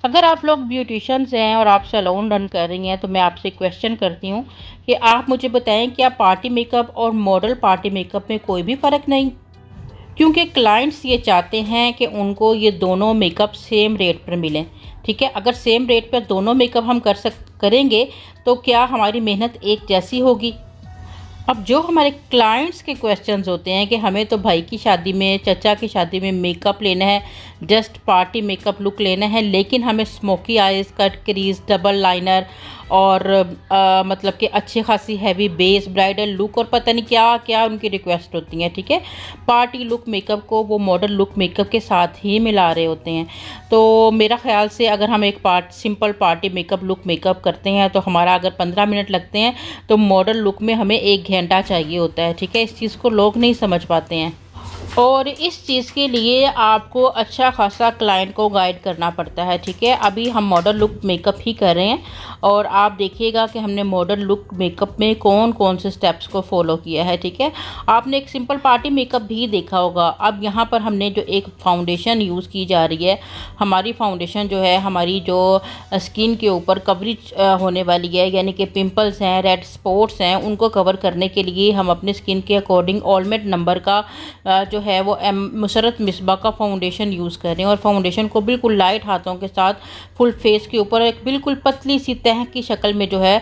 अगर आप लोग ब्यूटिशियंस हैं और आप सैलून रन कर रही हैं तो मैं आपसे क्वेश्चन करती हूँ कि आप मुझे बताएं क्या पार्टी मेकअप और मॉडल पार्टी मेकअप में कोई भी फ़र्क नहीं? क्योंकि क्लाइंट्स ये चाहते हैं कि उनको ये दोनों मेकअप सेम रेट पर मिलें। ठीक है, अगर सेम रेट पर दोनों मेकअप हम करेंगे तो क्या हमारी मेहनत एक जैसी होगी? अब जो हमारे क्लाइंट्स के क्वेश्चंस होते हैं कि हमें तो भाई की शादी में, चचा की शादी में मेकअप लेना है, जस्ट पार्टी मेकअप लुक लेना है, लेकिन हमें smoky eyes, cut crease, double liner और मतलब कि अच्छी खासी हैवी बेस, ब्राइडल लुक और पता नहीं क्या क्या उनकी रिक्वेस्ट होती हैं। ठीक है, पार्टी लुक मेकअप को वो मॉडल लुक मेकअप के साथ ही मिला रहे होते हैं। तो मेरा ख्याल से अगर हम एक simple party makeup look makeup करते हैं तो हमारा अगर 15 मिनट लगते हैं तो मॉडल लुक में हमें 1 घंटा चाहिए होता है। ठीक है, इस चीज़ को लोग नहीं समझ पाते हैं और इस चीज़ के लिए आपको अच्छा खासा क्लाइंट को गाइड करना पड़ता है। ठीक है, अभी हम मॉडल लुक मेकअप ही कर रहे हैं और आप देखिएगा कि हमने मॉडल लुक मेकअप में कौन कौन से स्टेप्स को फॉलो किया है। ठीक है, आपने एक सिंपल पार्टी मेकअप भी देखा होगा। अब यहाँ पर हमने जो एक फाउंडेशन यूज़ की जा रही है, हमारी फाउंडेशन जो है हमारी जो स्किन के ऊपर कवरेज होने वाली है, यानी कि पिंपल्स हैं, रेड स्पॉट्स हैं, उनको कवर करने के लिए हम अपने स्किन के अकॉर्डिंग ऑलमेट नंबर का जो है वो मुशर्रत मिसबा का फाउंडेशन यूज़ कर रहे हैं और फाउंडेशन को बिल्कुल लाइट हाथों के साथ फुल फेस के ऊपर एक बिल्कुल पतली सी तह की शक्ल में जो है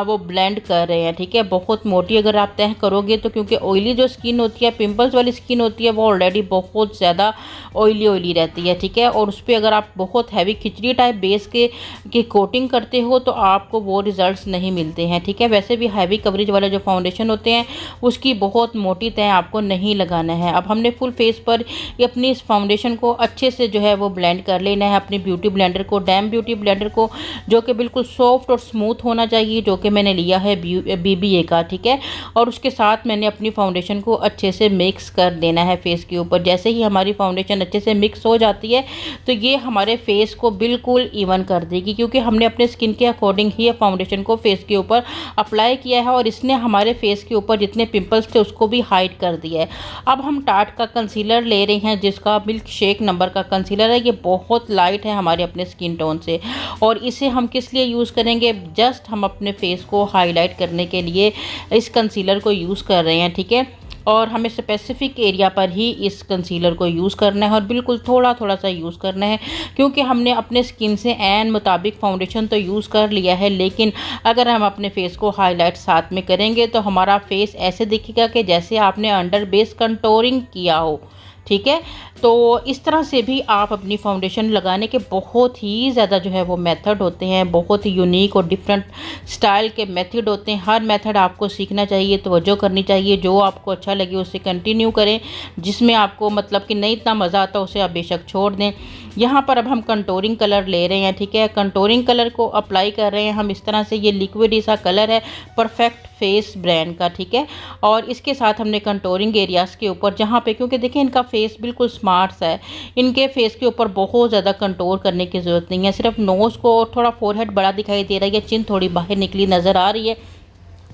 वो ब्लेंड कर रहे हैं। ठीक है, बहुत मोटी अगर आप तह करोगे तो क्योंकि ऑयली जो स्किन होती है, पिंपल्स वाली स्किन होती है, वो ऑलरेडी बहुत ज़्यादा ऑयली रहती है। ठीक है, और उस पर अगर आप बहुत हैवी खिचड़ी टाइप बेस की कोटिंग करते हो तो आपको वो रिजल्ट्स नहीं मिलते हैं। ठीक है, वैसे भी हैवी कवरेज वाले जो फाउंडेशन होते हैं उसकी बहुत मोटी तह आपको नहीं लगाना है। अब हमने फुल फेस पर अपनी इस फाउंडेशन को अच्छे से जो है वो ब्लेंड कर लेना है अपनी ब्यूटी ब्लेंडर को, डैम ब्यूटी ब्लेंडर को, जो कि बिल्कुल सॉफ्ट और स्मूथ होना चाहिए, जो कि मैंने लिया है BBA का। ठीक है, और उसके साथ मैंने अपनी फाउंडेशन को अच्छे से मिक्स कर देना है फेस के ऊपर। जैसे ही हमारी फाउंडेशन अच्छे से मिक्स हो जाती है तो ये हमारे फेस को बिल्कुल इवन कर देगी, क्योंकि हमने अपने स्किन के अकॉर्डिंग ही फाउंडेशन को फेस के ऊपर अप्लाई किया है और इसने हमारे फेस के ऊपर जितने पिंपल्स थे उसको भी हाइड कर दिया है। अब हम टाट का कंसीलर ले रहे हैं, जिसका मिल्क शेक नंबर का कंसीलर है। ये बहुत लाइट है हमारे अपने स्किन टोन से और इसे हम किस लिए यूज़ करेंगे, जस्ट हम अपने फेस को हाईलाइट करने के लिए इस कंसीलर को यूज़ कर रहे हैं। ठीक है, और हमें स्पेसिफिक एरिया पर ही इस कंसीलर को यूज़ करना है और बिल्कुल थोड़ा थोड़ा सा यूज़ करना है, क्योंकि हमने अपने स्किन से एन मुताबिक फाउंडेशन तो यूज़ कर लिया है, लेकिन अगर हम अपने फेस को हाईलाइट साथ में करेंगे तो हमारा फेस ऐसे दिखेगा कि जैसे आपने अंडर बेस कंटोरिंग किया हो। ठीक है, तो इस तरह से भी आप अपनी फाउंडेशन लगाने के बहुत ही ज़्यादा जो है वो मेथड होते हैं, बहुत ही यूनिक और डिफरेंट स्टाइल के मेथड होते हैं। हर मेथड आपको सीखना चाहिए, तवज्जो करनी चाहिए, जो आपको अच्छा लगे उसे कंटिन्यू करें, जिसमें आपको मतलब कि नहीं इतना मज़ा आता उसे आप बेशक छोड़ दें। यहाँ पर अब हम कंटोरिंग कलर ले रहे हैं। ठीक है, कंटोरिंग कलर को अप्लाई कर रहे हैं हम इस तरह से, ये लिक्विड सा कलर है परफेक्ट फेस ब्रांड का। ठीक है, और इसके साथ हमने कंटोरिंग एरियाज़ के ऊपर जहाँ पे, क्योंकि देखिए इनका फेस बिल्कुल स्मार्ट सा है, इनके फेस के ऊपर बहुत ज़्यादा कंटोर करने की ज़रूरत नहीं है, सिर्फ नोज़ को थोड़ा फोरहेड बड़ा दिखाई दे रहा है, चिन थोड़ी बाहर निकली नज़र आ रही है,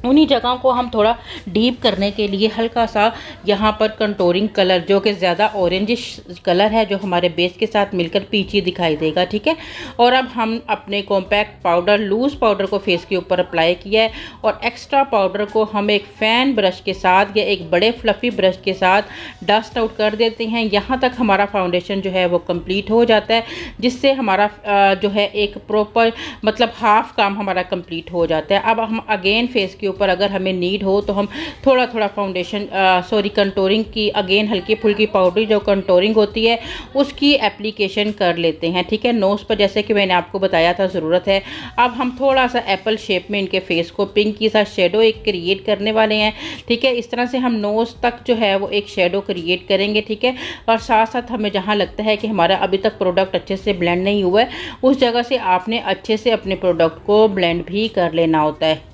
उन्हीं जगहों को हम थोड़ा डीप करने के लिए हल्का सा यहाँ पर कंटोरिंग कलर, जो कि ज़्यादा ऑरेंजिश कलर है, जो हमारे बेस के साथ मिलकर पीची दिखाई देगा। ठीक है, और अब हम अपने कॉम्पैक्ट पाउडर, लूज़ पाउडर को फेस के ऊपर अप्लाई किया है और एक्स्ट्रा पाउडर को हम एक फ़ैन ब्रश के साथ या एक बड़े फ्लफ़ी ब्रश के साथ डस्ट आउट कर देते हैं। यहाँ तक हमारा फाउंडेशन जो है वो कंप्लीट हो जाता है, जिससे हमारा जो है एक प्रॉपर मतलब हाफ काम हमारा कंप्लीट हो जाता है। अब हम अगेन फेस के ऊपर अगर हमें नीड हो तो हम थोड़ा थोड़ा फाउंडेशन कंटोरिंग की अगेन हल्की फुल्की पाउडर जो कंटोरिंग होती है उसकी एप्लीकेशन कर लेते हैं। ठीक है, नोज़ पर जैसे कि मैंने आपको बताया था ज़रूरत है। अब हम थोड़ा सा एप्पल शेप में इनके फेस को पिंक की सा शेडो एक क्रिएट करने वाले हैं। ठीक है, इस तरह से हम नोज़ तक जो है वो एक शेडो क्रिएट करेंगे। ठीक है, और साथ साथ हमें जहाँ लगता है कि हमारा अभी तक प्रोडक्ट अच्छे से ब्लेंड नहीं हुआ है, उस जगह से आपने अच्छे से अपने प्रोडक्ट को ब्लेंड भी कर लेना होता है।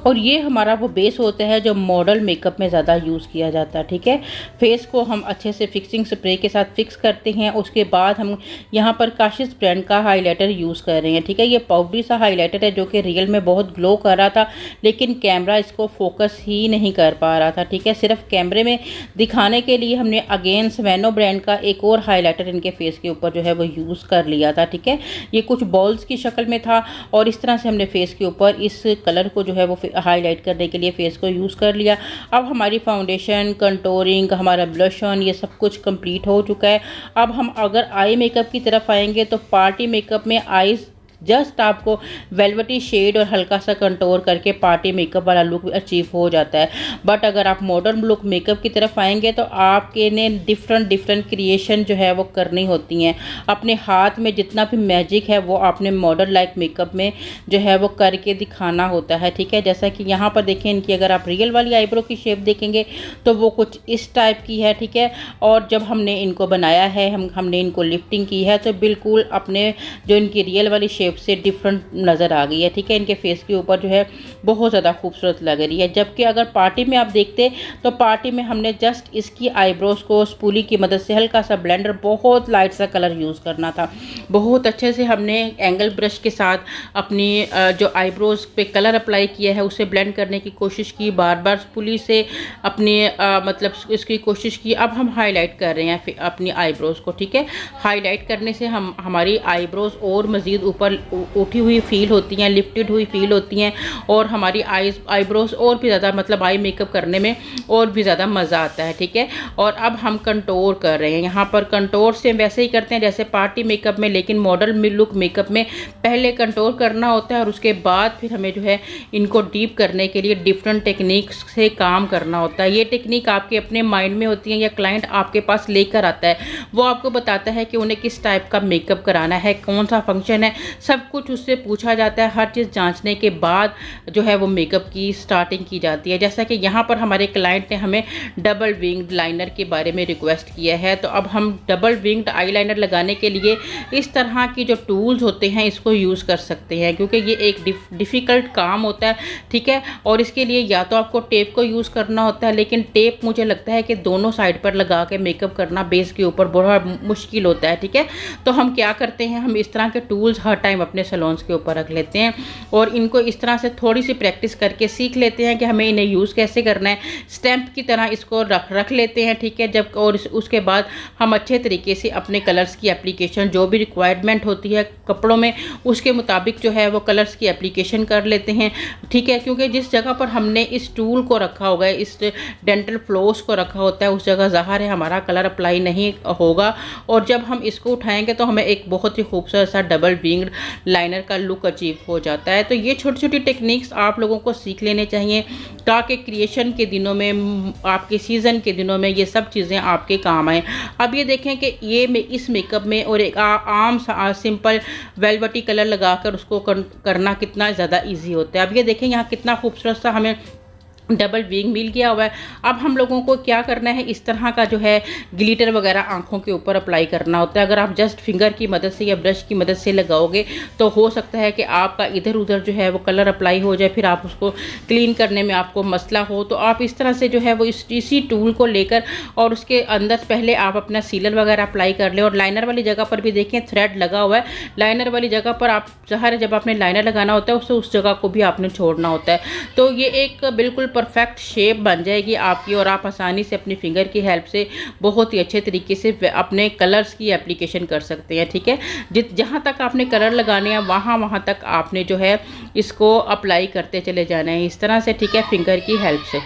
और ये हमारा वो बेस होता है जो मॉडल मेकअप में ज़्यादा यूज़ किया जाता है, ठीक है। फेस को हम अच्छे से फिक्सिंग स्प्रे के साथ फिक्स करते हैं। उसके बाद हम यहाँ पर काशिश ब्रांड का हाइलाइटर यूज़ कर रहे हैं, ठीक है। ये पाउडरी सा हाइलाइटर है जो कि रियल में बहुत ग्लो कर रहा था, लेकिन कैमरा इसको फोकस ही नहीं कर पा रहा था, ठीक है। सिर्फ कैमरे में दिखाने के लिए हमने अगेन सवेनो ब्रांड का एक और हाईलाइटर इनके फेस के ऊपर जो है वो यूज़ कर लिया था, ठीक है। ये कुछ बॉल्स की शक्ल में था और इस तरह से हमने फेस के ऊपर इस कलर को जो है वो हाईलाइट करने के लिए फेस को यूज़ कर लिया। अब हमारी फाउंडेशन, कंटूरिंग, हमारा ब्लश ऑन, ये सब कुछ कंप्लीट हो चुका है। अब हम अगर आई मेकअप की तरफ आएंगे तो पार्टी मेकअप में आईज जस्ट आपको वेलवेटी शेड और हल्का सा कंटोर करके पार्टी मेकअप वाला लुक अचीव हो जाता है। बट अगर आप मॉडर्न लुक मेकअप की तरफ आएंगे तो आपके ने डिफरेंट क्रिएशन जो है वो करनी होती हैं। अपने हाथ में जितना भी मैजिक है वो आपने मॉडर्न लाइक मेकअप में जो है वो करके दिखाना होता है, ठीक है। जैसा कि यहाँ पर देखें, इनकी अगर आप रियल वाली आईब्रो की शेप देखेंगे तो वो कुछ इस टाइप की है, ठीक है। और जब हमने इनको बनाया है, हमने इनको लिफ्टिंग की है तो बिल्कुल अपने जो इनकी रियल वाली शेप से डिफरेंट नज़र आ गई है, ठीक है। इनके फेस के ऊपर जो है बहुत ज़्यादा खूबसूरत लग रही है। जबकि अगर पार्टी में आप देखते तो पार्टी में हमने जस्ट इसकी आईब्रोज को स्पूली की मदद से हल्का सा ब्लेंडर, बहुत लाइट सा कलर यूज़ करना था। बहुत अच्छे से हमने एंगल ब्रश के साथ अपनी जो आईब्रोज पे कलर अप्लाई किया है उसे ब्लेंड करने की कोशिश की, बार बार स्पूली से अपने मतलब इसकी कोशिश की। अब हम हाईलाइट कर रहे हैं अपनी आईब्रोज को, ठीक है। हाईलाइट करने से हमारी आईब्रोज और मज़ीद ऊपर उठी हुई फील होती हैं, लिफ्टेड हुई फील होती हैं और हमारी आईब्रोज और भी ज़्यादा मतलब आई मेकअप करने में और भी ज़्यादा मज़ा आता है, ठीक है। और अब हम कंटोर कर रहे हैं। यहाँ पर कंटोर से वैसे ही करते हैं जैसे पार्टी मेकअप में, लेकिन मॉडल लुक मेकअप में पहले कंटोर करना होता है और उसके बाद फिर हमें जो है इनको डीप करने के लिए डिफरेंट टेक्निक्स से काम करना होता है। ये टेक्निक आपके अपने माइंड में होती है या क्लाइंट आपके पास लेकर आता है, वो आपको बताता है कि उन्हें किस टाइप का मेकअप कराना है, कौन सा फंक्शन है, सब कुछ उससे पूछा जाता है। हर चीज़ जांचने के बाद जो है वो मेकअप की स्टार्टिंग की जाती है। जैसा कि यहाँ पर हमारे क्लाइंट ने हमें डबल विंग्ड लाइनर के बारे में रिक्वेस्ट किया है, तो अब हम डबल विंग्ड आई लाइनर लगाने के लिए इस तरह की जो टूल्स होते हैं इसको यूज़ कर सकते हैं, क्योंकि ये एक डिफ़िकल्ट काम होता है, ठीक है। और इसके लिए या तो आपको टेप को यूज़ करना होता है, लेकिन टेप मुझे लगता है कि दोनों साइड पर लगा के मेकअप करना बेस के ऊपर बहुत मुश्किल होता है, ठीक है। तो हम क्या करते हैं, हम इस तरह के टूल्स हर टाइम अपने सलोन्स के ऊपर रख लेते हैं और इनको इस तरह से थोड़ी सी प्रैक्टिस करके सीख लेते हैं कि हमें इन्हें यूज़ कैसे करना है। स्टैम्प की तरह इसको रख लेते हैं, ठीक है। जब और उसके बाद हम अच्छे तरीके से अपने कलर्स की एप्लीकेशन जो भी रिक्वायरमेंट होती है कपड़ों में उसके मुताबिक जो है वो कलर्स की एप्लीकेशन कर लेते हैं, ठीक है। क्योंकि जिस जगह पर हमने इस टूल को रखा होगा, इस डेंटल फ्लोस को रखा होता है, उस जगह ज़ाहिर है हमारा कलर अप्लाई नहीं होगा और जब हम इसको उठाएंगे तो हमें एक बहुत ही खूबसूरत सा डबल विंग्ड लाइनर का लुक अचीव हो जाता है। तो ये छोटी छोटी टेक्निक्स आप लोगों को सीख लेने चाहिए ताकि क्रिएशन के दिनों में, आपके सीज़न के दिनों में ये सब चीज़ें आपके काम आएँ। अब ये देखें कि ये इस मेकअप में और एक आम सिंपल वेलवेटी कलर लगाकर उसको करना कितना ज़्यादा इजी होता है। अब ये देखें यहाँ कितना खूबसूरत सा हमें डबल विंग मिल गया हुआ है। अब हम लोगों को क्या करना है, इस तरह का जो है ग्लिटर वगैरह आंखों के ऊपर अप्लाई करना होता है। अगर आप जस्ट फिंगर की मदद से या ब्रश की मदद से लगाओगे तो हो सकता है कि आपका इधर उधर जो है वो कलर अप्लाई हो जाए, फिर आप उसको क्लीन करने में आपको मसला हो। तो आप इस तरह से जो है वो इसी टूल को लेकर और उसके अंदर पहले आप अपना सीलर वगैरह अप्लाई कर लें। और लाइनर वाली जगह पर भी देखें थ्रेड लगा हुआ है, लाइनर वाली जगह पर आप ज़ाहिर जब आपने लाइनर लगाना होता है उस जगह को भी आपने छोड़ना होता है। तो ये एक बिल्कुल परफेक्ट शेप बन जाएगी आपकी और आप आसानी से अपनी फिंगर की हेल्प से बहुत ही अच्छे तरीके से अपने कलर्स की एप्लीकेशन कर सकते हैं, ठीक है। जहाँ तक आपने कलर लगाने हैं वहाँ तक आपने जो है इसको अप्लाई करते चले जाना है इस तरह से, ठीक है, फिंगर की हेल्प से।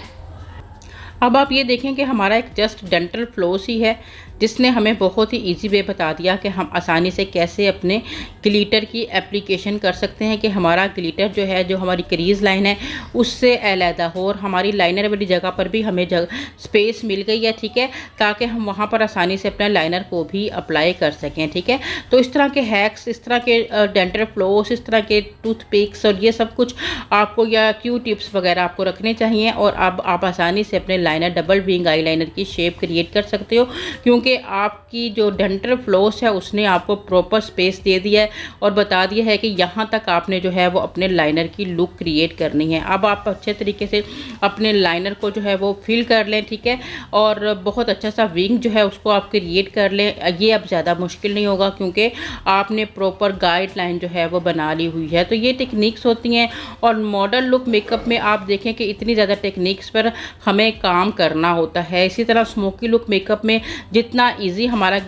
अब आप ये देखें कि हमारा एक जस्ट डेंटल फ्लोस ही है जिसने हमें बहुत ही इजी वे बता दिया कि हम आसानी से कैसे अपने ग्लिटर की एप्लीकेशन कर सकते हैं कि हमारा ग्लिटर जो है, जो हमारी क्रीज़ लाइन है उससे अलहदा हो और हमारी लाइनर वाली जगह पर भी हमें स्पेस मिल गई है, ठीक है, ताकि हम वहाँ पर आसानी से अपने लाइनर को भी अप्लाई कर सकें, ठीक है। तो इस तरह के हैक्स, इस तरह के डेंटल फ्लोस, इस तरह के टूथपिक्स और ये सब कुछ आपको या क्यू टिप्स वगैरह आपको रखने चाहिए और अब आप आसानी से अपने liner, double wing eye liner की शेप क्रिएट कर सकते हो। क्योंकि क्योंकि आपकी जो डेंटल फ्लॉस है उसने आपको प्रॉपर स्पेस दे दिया है और बता दिया है कि यहाँ तक आपने जो है वो अपने लाइनर की लुक क्रिएट करनी है। अब आप अच्छे तरीके से अपने लाइनर को जो है वो फिल कर लें, ठीक है, और बहुत अच्छा सा विंग जो है उसको आप क्रिएट कर लें। ये अब ज़्यादा मुश्किल नहीं होगा क्योंकि आपने प्रॉपर गाइडलाइन जो है वो बना ली हुई है। तो ये टेक्निक्स होती हैं और मॉडल लुक मेकअप में आप देखें कि इतनी ज़्यादा टेक्निक्स पर हमें काम करना होता है। इसी तरह स्मोकी लुक मेकअप में जितना ईजी हमारा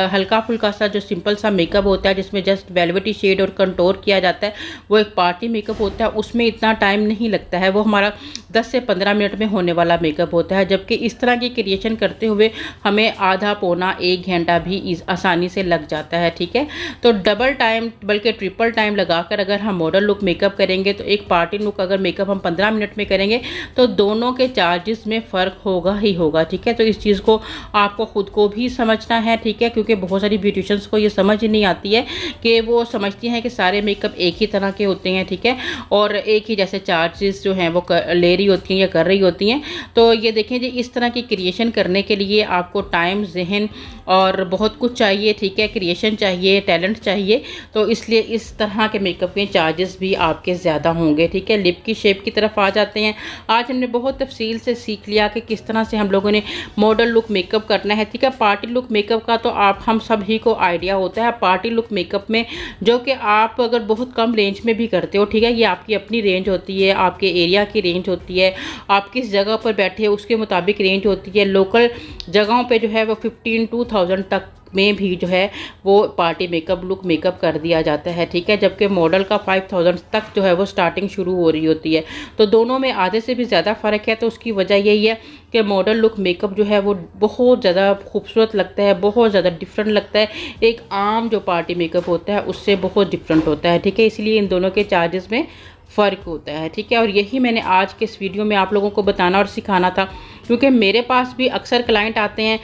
हल्का फुल्का सा जो सिंपल सा मेकअप होता है जिसमें जस्ट वेलवेटी शेड और कंटोर किया जाता है, वो एक पार्टी मेकअप होता है, उसमें इतना टाइम नहीं लगता है। वो हमारा 10 से 15 मिनट में होने वाला मेकअप होता है, जबकि इस तरह की क्रिएशन करते हुए हमें आधा पौना 1 घंटा भी आसानी से लग जाता है, ठीक है। तो डबल टाइम बल्कि ट्रिपल टाइम लगाकर अगर हम मॉडल लुक मेकअप करेंगे तो एक पार्टी लुक अगर मेकअप हम 15 मिनट में करेंगे तो दोनों के चार्जेस में फ़र्क होगा ही होगा, ठीक है। तो इस चीज़ को आपको ख़ुद को भी समझना है, ठीक है, क्योंकि बहुत सारी ब्यूटिशियंस को ये समझ ही नहीं आती है कि वो समझती हैं कि सारे मेकअप एक ही तरह के होते हैं, ठीक है, और एक ही जैसे चार्जेस जो हैं वो ले रही होती हैं या कर रही होती हैं। तो ये देखें जी, इस तरह की क्रिएशन करने के लिए आपको टाइम, जहन और बहुत कुछ चाहिए, ठीक है, क्रिएशन चाहिए, टैलेंट चाहिए। तो इसलिए इस तरह के मेकअप के चार्जेस भी आपके ज़्यादा होंगे, ठीक है। लिप की शेप की तरफ आ जाते हैं। आज हमने बहुत तफसील से सीख लिया कि किस तरह से हम लोगों ने मॉडल लुक मेकअप करना है, ठीक है। पार्टी लुक मेकअप का तो हम सभी को आइडिया होता है। पार्टी लुक मेकअप में जो कि आप अगर बहुत कम रेंज में भी करते हो, ठीक है, ये आपकी अपनी रेंज होती है, आपके एरिया की रेंज होती है, आप किस जगह पर बैठे हो उसके मुताबिक रेंज होती है। लोकल जगहों पे जो है वो 15-2000 तक में भी जो है वो पार्टी मेकअप लुक मेकअप कर दिया जाता है, ठीक है, जबकि मॉडल का 5000 तक जो है वो स्टार्टिंग शुरू हो रही होती है। तो दोनों में आधे से भी ज़्यादा फ़र्क है। तो उसकी वजह यही है कि मॉडल लुक मेकअप जो है वो बहुत ज़्यादा खूबसूरत लगता है, बहुत ज़्यादा डिफरेंट लगता है, एक आम जो पार्टी मेकअप होता है उससे बहुत डिफरेंट होता है, ठीक है। इसलिए इन दोनों के चार्जेस में फ़र्क होता है, ठीक है। और यही मैंने आज के इस वीडियो में आप लोगों को बताना और सिखाना था, क्योंकि मेरे पास भी अक्सर क्लाइंट आते हैं,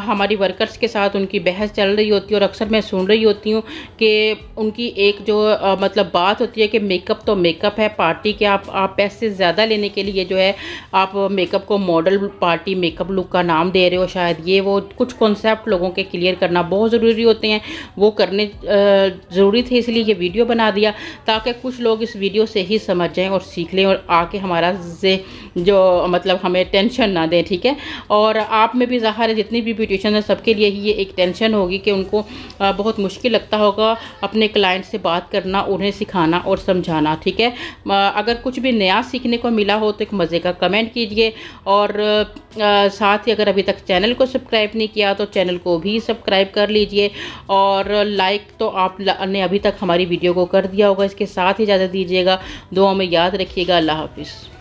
हमारी वर्कर्स के साथ उनकी बहस चल रही होती है और अक्सर मैं सुन रही होती हूँ कि उनकी एक जो मतलब बात होती है कि मेकअप तो मेकअप है, पार्टी के आप पैसे ज़्यादा लेने के लिए जो है आप मेकअप को मॉडल पार्टी मेकअप लुक का नाम दे रहे हो। शायद ये वो कुछ कॉन्सेप्ट लोगों के क्लियर करना बहुत ज़रूरी होते हैं, वो करने ज़रूरी थे, इसलिए ये वीडियो बना दिया ताकि कुछ लोग इस वीडियो से ही समझ जाएं और सीख लें और आके हमारा जो मतलब हमें टेंशन ना दें, ठीक है। और आप में भी ज़ाहिर है जितनी भी ब्यूटिशियन है सबके लिए ही ये एक टेंशन होगी कि उनको बहुत मुश्किल लगता होगा अपने क्लाइंट से बात करना, उन्हें सिखाना और समझाना, ठीक है। अगर कुछ भी नया सीखने को मिला हो तो एक मज़े का कमेंट कीजिए और साथ ही अगर अभी तक चैनल को सब्सक्राइब नहीं किया तो चैनल को भी सब्सक्राइब कर लीजिए और लाइक तो आपने अभी तक हमारी वीडियो को कर दिया होगा। इसके साथ ही इजाज़त दीजिएगा, दुआ में याद रखिएगा। अल्लाह हाफिज़।